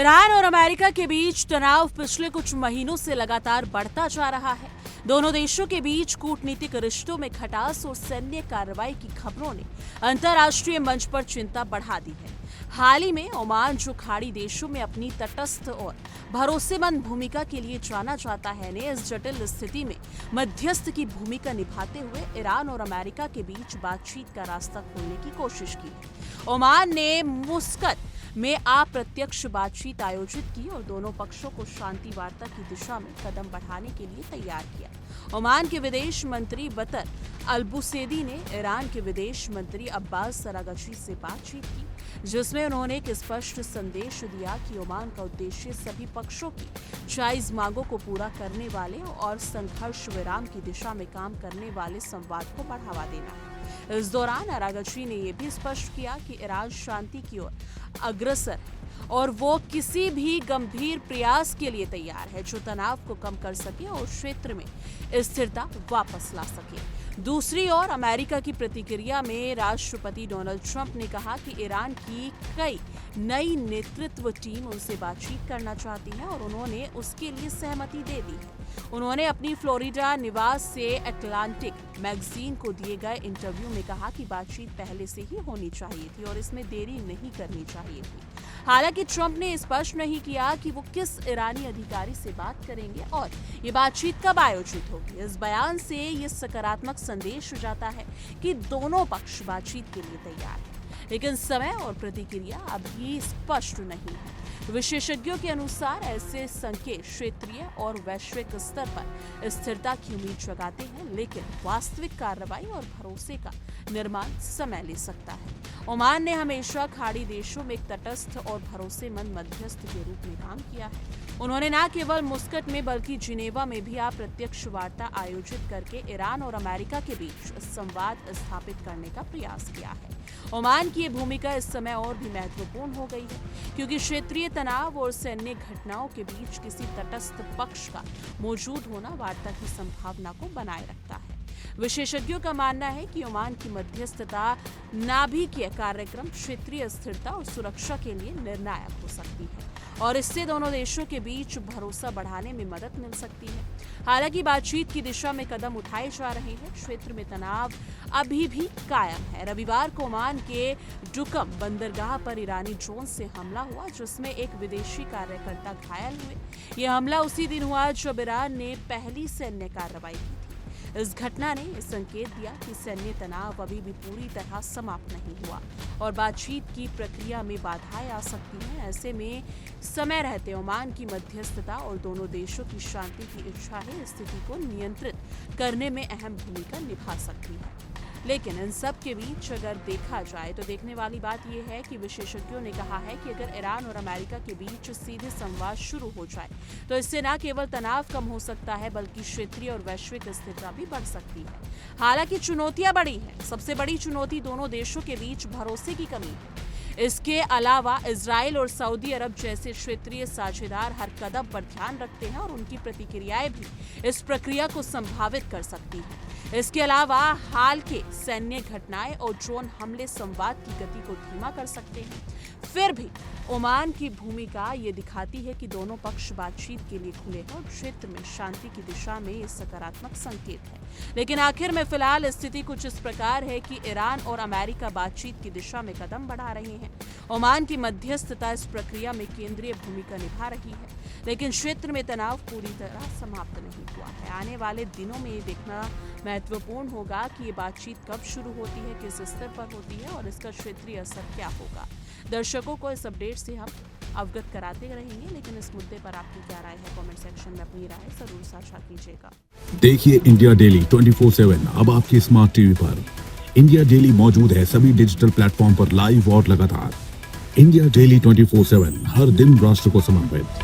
Iran और America के बीच तनाव पिछले कुछ महीनों से लगातार बढ़ता जा रहा है। दोनों देशों के बीच कूटनीतिक रिश्तों में खटास और सैन्य कार्रवाई की खबरों ने अंतर्राष्ट्रीय मंच पर चिंता बढ़ा दी है। हाल ही में ओमान, जो खाड़ी देशों में अपनी तटस्थ और भरोसेमंद भूमिका के लिए जाना जाता है, ने इस जटिल स्थिति में मध्यस्थ की भूमिका निभाते हुए ईरान और अमेरिका के बीच बातचीत का रास्ता खोलने की कोशिश की है। ओमान ने मुस्कत में अप्रत्यक्ष बातचीत आयोजित की और दोनों पक्षों को शांति वार्ता की दिशा में कदम बढ़ाने के लिए तैयार किया। ओमान के विदेश मंत्री बतर अलबुसैदी ने ईरान के विदेश मंत्री अब्बास अरागची से बातचीत की, जिसमें उन्होंने एक स्पष्ट संदेश दिया कि ओमान का उद्देश्य सभी पक्षों की जायज मांगों को पूरा करने वाले और संघर्ष विराम की दिशा में काम करने वाले संवाद को बढ़ावा देना है। इस दौरान अरागची ने यह भी स्पष्ट किया कि ईरान शांति की ओर अग्रसर है और वो किसी भी गंभीर प्रयास के लिए तैयार है जो तनाव को कम कर सके और क्षेत्र में स्थिरता वापस ला सके। दूसरी ओर अमेरिका की प्रतिक्रिया में राष्ट्रपति डोनाल्ड ट्रंप ने कहा कि ईरान की कई नई नेतृत्व टीम उनसे बातचीत करना चाहती है और उन्होंने उसके लिए सहमति दे दी है। उन्होंने अपनी फ्लोरिडा निवास से अटलांटिक मैगजीन को दिए गए इंटरव्यू में कहा कि बातचीत पहले से ही होनी चाहिए थी और इसमें देरी नहीं करनी चाहिए थी। हालांकि ट्रंप ने स्पष्ट नहीं किया कि वो किस ईरानी अधिकारी से बात करेंगे और ये बातचीत कब आयोजित होगी। इस बयान से ये सकारात्मक संदेश जाता है कि दोनों पक्ष बातचीत के लिए तैयार हैं, लेकिन समय और प्रतिक्रिया अभी स्पष्ट नहीं है। विशेषज्ञों के अनुसार ऐसे संकेत क्षेत्रीय और वैश्विक स्तर पर स्थिरता की उम्मीद जगाते हैं, लेकिन वास्तविक कार्रवाई और भरोसे का निर्माण समय ले सकता है। ओमान ने हमेशा खाड़ी देशों में एक तटस्थ और भरोसेमंद मध्यस्थ के रूप में काम किया है। उन्होंने न केवल मुस्कट में बल्कि जिनेवा में भी अप्रत्यक्ष वार्ता आयोजित करके ईरान और अमेरिका के बीच संवाद स्थापित करने का प्रयास किया है। ओमान की ये भूमिका इस समय और भी महत्वपूर्ण हो गई है, क्योंकि क्षेत्रीय तनाव और सैन्य घटनाओं के बीच किसी तटस्थ पक्ष का मौजूद होना वार्ता की संभावना को बनाए रखता है। विशेषज्ञों का मानना है कि ओमान की मध्यस्थता नाभिकीय कार्यक्रम क्षेत्रीय स्थिरता और सुरक्षा के लिए निर्णायक हो सकती है और इससे दोनों देशों के बीच भरोसा बढ़ाने में मदद मिल सकती है। हालांकि बातचीत की दिशा में कदम उठाए जा रहे हैं, क्षेत्र में तनाव अभी भी कायम है। रविवार को ओमान के डुकम बंदरगाह पर ईरानी ड्रोन से हमला हुआ, जिसमें एक विदेशी कार्यकर्ता घायल हुए। यह हमला उसी दिन हुआ जब ईरान ने पहली सैन्य कार्रवाई की थी। इस घटना ने संकेत दिया कि सैन्य तनाव अभी भी पूरी तरह समाप्त नहीं हुआ और बातचीत की प्रक्रिया में बाधाएं आ सकती हैं। ऐसे में समय रहते ओमान की मध्यस्थता और दोनों देशों की शांति की इच्छा है स्थिति को नियंत्रित करने में अहम भूमिका निभा सकती है। लेकिन इन सब के बीच अगर देखा जाए तो देखने वाली बात यह है कि विशेषज्ञों ने कहा है कि अगर ईरान और अमेरिका के बीच सीधे संवाद शुरू हो जाए तो इससे न केवल तनाव कम हो सकता है बल्कि क्षेत्रीय और वैश्विक स्थिरता भी बढ़ सकती है। हालांकि चुनौतियां बड़ी हैं। सबसे बड़ी चुनौती दोनों देशों के बीच भरोसे की कमी है। इसके अलावा इजराइल और सऊदी अरब जैसे क्षेत्रीय साझेदार हर कदम पर ध्यान रखते हैं और उनकी प्रतिक्रियाएं भी इस प्रक्रिया को संभावित कर सकती हैं। इसके अलावा हाल के सैन्य घटनाएं और ड्रोन हमले संवाद की गति को धीमा कर सकते हैं। फिर भी ओमान की भूमिका ये दिखाती है कि दोनों पक्ष बातचीत के लिए खुले हैं और क्षेत्र में शांति की दिशा में ये सकारात्मक संकेत है। लेकिन आखिर में फिलहाल स्थिति कुछ इस प्रकार है कि ईरान और अमेरिका बातचीत की दिशा में कदम बढ़ा रहे हैं। ओमान की मध्यस्थता इस प्रक्रिया में केंद्रीय भूमिका निभा रही है, लेकिन क्षेत्र में तनाव पूरी तरह समाप्त नहीं हुआ है। आने वाले दिनों में ये देखना महत्वपूर्ण होगा कि ये बातचीत कब शुरू होती है, किस स्तर पर होती है और इसका क्षेत्रीय असर क्या होगा। दर्शकों को इस अपडेट से हम अवगत कराते रहेंगे, लेकिन इस मुद्दे पर आपकी क्या राय है, कमेंट सेक्शन में अपनी राय जरूर साझा कीजिएगा। देखिए इंडिया डेली 24/7 अब आपकी स्मार्ट टीवी पर। इंडिया डेली मौजूद है सभी डिजिटल प्लेटफॉर्म पर लाइव और लगातार। इंडिया डेली 24/7 हर दिन राष्ट्र को समर्पित।